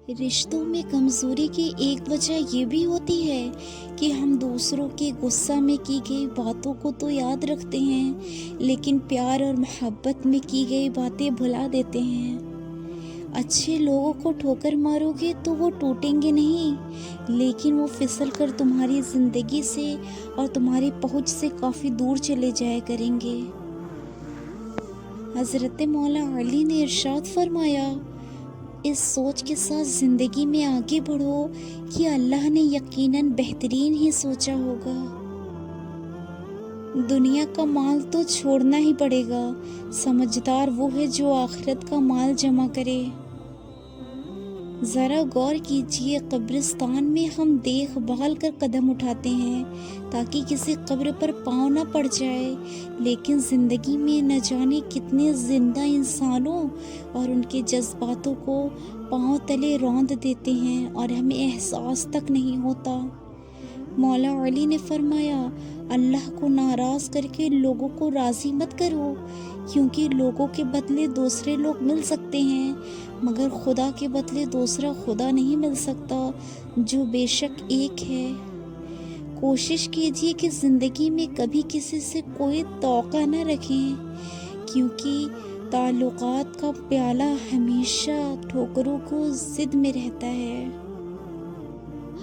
رشتوں میں کمزوری کی ایک وجہ یہ بھی ہوتی ہے کہ ہم دوسروں کے غصہ میں کی گئی باتوں کو تو یاد رکھتے ہیں، لیکن پیار اور محبت میں کی گئی باتیں بھلا دیتے ہیں۔ اچھے لوگوں کو ٹھوکر مارو گے تو وہ ٹوٹیں گے نہیں، لیکن وہ پھسل کر تمہاری زندگی سے اور تمہاری پہنچ سے کافی دور چلے جایا کریں گے۔ حضرت مولا علی نے ارشاد فرمایا، اس سوچ کے ساتھ زندگی میں آگے بڑھو کہ اللہ نے یقیناً بہترین ہی سوچا ہوگا۔ دنیا کا مال تو چھوڑنا ہی پڑے گا، سمجھدار وہ ہے جو آخرت کا مال جمع کرے۔ ذرا غور کیجئے، قبرستان میں ہم دیکھ بھال کر قدم اٹھاتے ہیں تاکہ کسی قبر پر پاؤں نہ پڑ جائے، لیکن زندگی میں نہ جانے کتنے زندہ انسانوں اور ان کے جذباتوں کو پاؤں تلے روند دیتے ہیں اور ہمیں احساس تک نہیں ہوتا۔ مولا علی نے فرمایا، اللہ کو ناراض کر کے لوگوں کو راضی مت کرو، کیونکہ لوگوں کے بدلے دوسرے لوگ مل سکتے ہیں، مگر خدا کے بدلے دوسرا خدا نہیں مل سکتا جو بے شک ایک ہے۔ کوشش کیجئے کہ زندگی میں کبھی کسی سے کوئی توقع نہ رکھیں، کیونکہ تعلقات کا پیالہ ہمیشہ ٹھوکروں کو زد میں رہتا ہے۔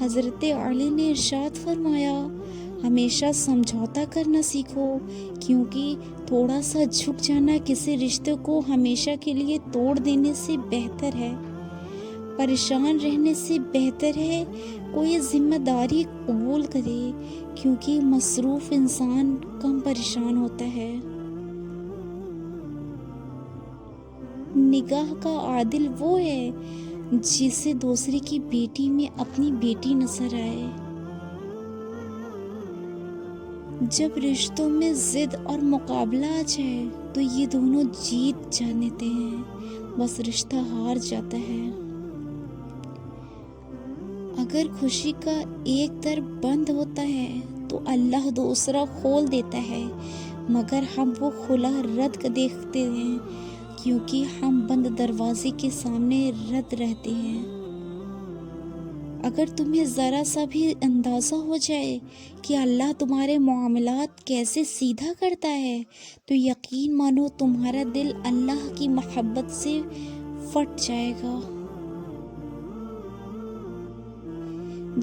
حضرت علی نے ارشاد فرمایا، ہمیشہ سمجھوتا کرنا سیکھو، کیونکہ تھوڑا سا جھک جانا کسی رشتے کو ہمیشہ کے لیے توڑ دینے سے بہتر ہے۔ پریشان رہنے سے بہتر ہے کوئی ذمہ داری قبول کرے، کیونکہ مصروف انسان کم پریشان ہوتا ہے۔ نگاہ کا عادل وہ ہے جسے دوسرے کی بیٹی میں اپنی بیٹی نظر آئے۔ جب رشتوں میں ضد اور مقابلہ آ جائے تو یہ دونوں جیت جاتے ہیں، بس رشتہ ہار جاتا ہے۔ اگر خوشی کا ایک در بند ہوتا ہے تو اللہ دوسرا کھول دیتا ہے، مگر ہم وہ کھلا رد دیکھتے ہیں، کیونکہ ہم بند دروازے کے سامنے رد رہتے ہیں۔ اگر تمہیں ذرا سا بھی اندازہ ہو جائے کہ اللہ تمہارے معاملات کیسے سیدھا کرتا ہے، تو یقین مانو تمہارا دل اللہ کی محبت سے پھٹ جائے گا۔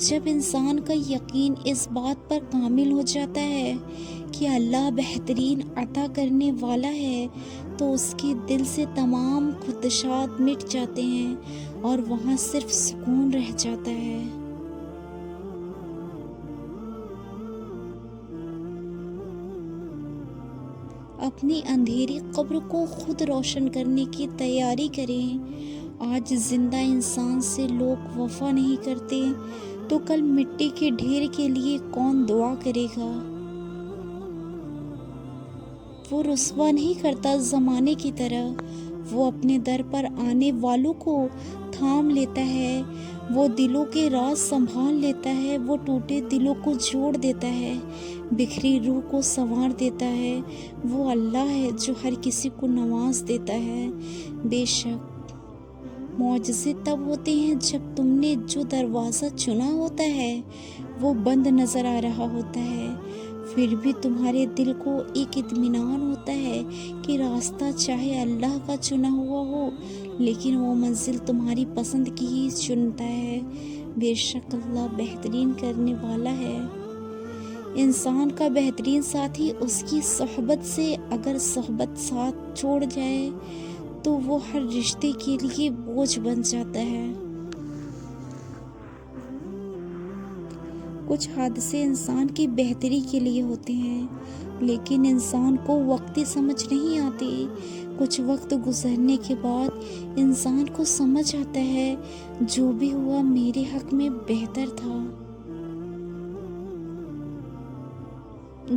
جب انسان کا یقین اس بات پر کامل ہو جاتا ہے کہ اللہ بہترین عطا کرنے والا ہے، تو اس کے دل سے تمام خدشات مٹ جاتے ہیں اور وہاں صرف سکون رہ جاتا ہے۔ اپنی اندھیری قبر کو خود روشن کرنے کی تیاری کریں۔ آج زندہ انسان سے لوگ وفا نہیں کرتے تو کل مٹی کے ڈھیر کے لیے کون دعا کرے گا؟ وہ رسوا نہیں کرتا زمانے کی طرح، وہ اپنے در پر آنے والوں کو تھام لیتا ہے، وہ دلوں کے راز سنبھال لیتا ہے، وہ ٹوٹے دلوں کو جوڑ دیتا ہے، بکھری روح کو سنوار دیتا ہے۔ وہ اللہ ہے جو ہر کسی کو نواز دیتا ہے۔ بے شک معجزے تب ہوتے ہیں جب تم نے جو دروازہ چنا ہوتا ہے وہ بند نظر آ رہا ہوتا ہے، پھر بھی تمہارے دل کو ایک اطمینان ہوتا ہے کہ راستہ چاہے اللہ کا چنا ہوا ہو، لیکن وہ منزل تمہاری پسند کی ہی چنتا ہے۔ بے شک اللہ بہترین کرنے والا ہے۔ انسان کا بہترین ساتھی اس کی صحبت سے، اگر صحبت ساتھ چھوڑ جائے تو وہ ہر رشتے کے لیے بوجھ بن جاتا ہے۔ کچھ حادثے انسان کی بہتری کے لیے ہوتے ہیں، لیکن انسان کو وقتی سمجھ نہیں آتی۔ کچھ وقت گزرنے کے بعد انسان کو سمجھ آتا ہے جو بھی ہوا میرے حق میں بہتر تھا۔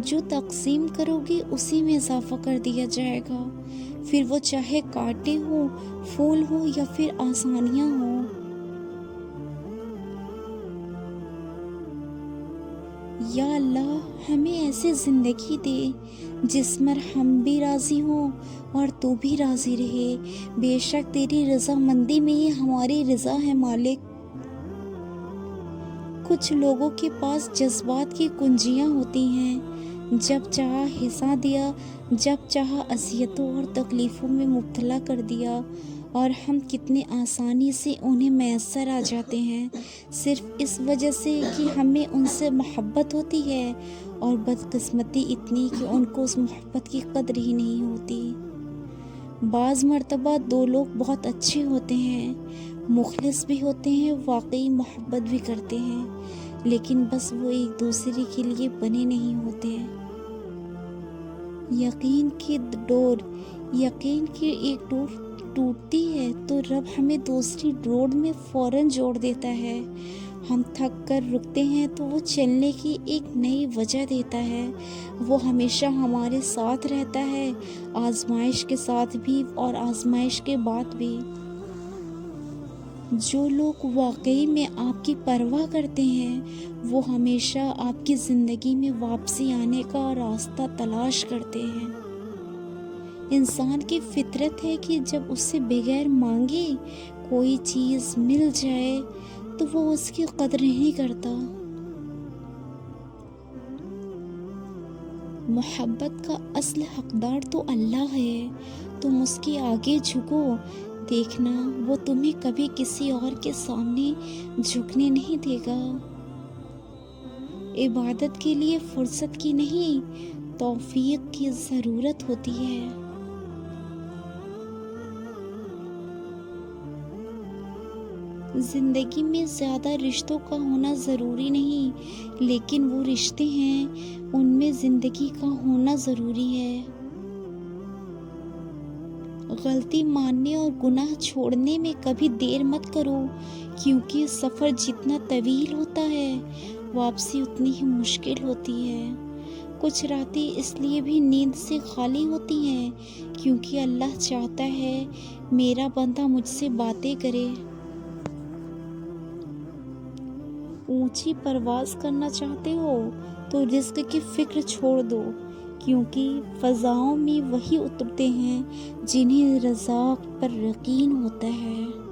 جو تقسیم کرو گے اسی میں اضافہ کر دیا جائے گا، پھر وہ چاہے کانٹے ہوں، پھول ہوں یا پھر آسانیاں ہوں۔ یا اللہ ہمیں ایسی زندگی دے جس پر ہم بھی راضی ہوں اور تو بھی راضی رہے، بے شک تیری رضامندی میں ہی ہماری رضا ہے مالک۔ کچھ لوگوں کے پاس جذبات کی کنجیاں ہوتی ہیں، جب چاہا ہنسا دیا، جب چاہا اذیتوں اور تکلیفوں میں مبتلا کر دیا، اور ہم کتنے آسانی سے انہیں میسر آ جاتے ہیں، صرف اس وجہ سے کہ ہمیں ان سے محبت ہوتی ہے، اور بدقسمتی اتنی کہ ان کو اس محبت کی قدر ہی نہیں ہوتی۔ بعض مرتبہ دو لوگ بہت اچھے ہوتے ہیں، مخلص بھی ہوتے ہیں، واقعی محبت بھی کرتے ہیں، لیکن بس وہ ایک دوسرے کے لیے بنے نہیں ہوتے۔ یقین کی ایک ڈور ٹوٹتی ہے تو رب ہمیں دوسری ڈور میں فوراً جوڑ دیتا ہے۔ ہم تھک کر رکتے ہیں تو وہ چلنے کی ایک نئی وجہ دیتا ہے۔ وہ ہمیشہ ہمارے ساتھ رہتا ہے، آزمائش کے ساتھ بھی اور آزمائش کے بعد بھی۔ جو لوگ واقعی میں آپ کی پرواہ کرتے ہیں وہ ہمیشہ آپ کی زندگی میں واپسی آنے کا راستہ تلاش کرتے ہیں۔ انسان کی فطرت ہے کہ جب اس سے بغیر مانگے کوئی چیز مل جائے تو وہ اس کی قدر نہیں کرتا۔ محبت کا اصل حقدار تو اللہ ہے، تم اس کے آگے جھکو، دیکھنا وہ تمہیں کبھی کسی اور کے سامنے جھکنے نہیں دے گا۔ عبادت کے لیے فرصت کی نہیں، توفیق کی ضرورت ہوتی ہے۔ زندگی میں زیادہ رشتوں کا ہونا ضروری نہیں، لیکن وہ رشتے ہیں ان میں زندگی کا ہونا ضروری ہے۔ غلطی ماننے اور گناہ چھوڑنے میں کبھی دیر مت کرو، کیونکہ سفر جتنا طویل ہوتا ہے واپسی اتنی ہی مشکل ہوتی ہے۔ کچھ راتیں اس لیے بھی نیند سے خالی ہوتی ہیں کیونکہ اللہ چاہتا ہے میرا بندہ مجھ سے باتیں کرے۔ اونچی پرواز کرنا چاہتے ہو تو رزق کی فکر چھوڑ دو، کیونکہ فضاؤں میں وہی اترتے ہیں جنہیں رزاق پر یقین ہوتا ہے۔